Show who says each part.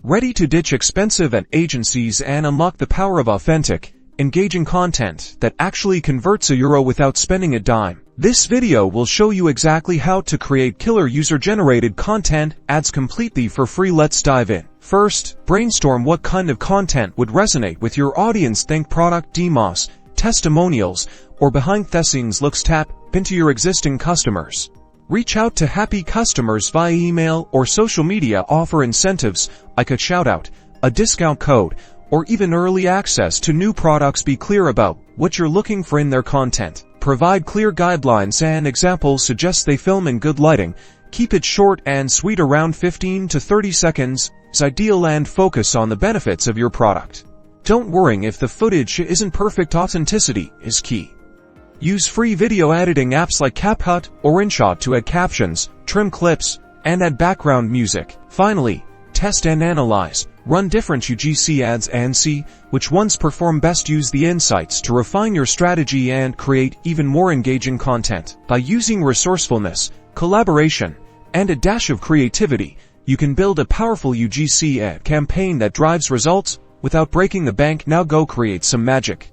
Speaker 1: Ready to ditch expensive ad agencies and unlock the power of authentic, engaging content that actually converts a euro without spending a dime? This video will show you exactly how to create killer user-generated content ads completely for free. Let's dive in. First, brainstorm what kind of content would resonate with your audience. Think product demos, testimonials, or behind-the-scenes looks. Tap into your existing customers. Reach out to happy customers via email or social media. Offer incentives like a shout-out, a discount code, or even early access to new products. Be clear about what you're looking for in their content. Provide clear guidelines and examples. Suggest they film in good lighting. Keep it short and sweet, around 15 to 30 seconds is ideal, and focus on the benefits of your product. Don't worry if the footage isn't perfect. Authenticity is key. Use free video editing apps like CapCut or InShot to add captions, trim clips, and add background music. Finally, test and analyze. Run different UGC ads and see which ones perform best. Use the insights to refine your strategy and create even more engaging content. By using resourcefulness, collaboration, and a dash of creativity, you can build a powerful UGC ad campaign that drives results without breaking the bank. Now go create some magic.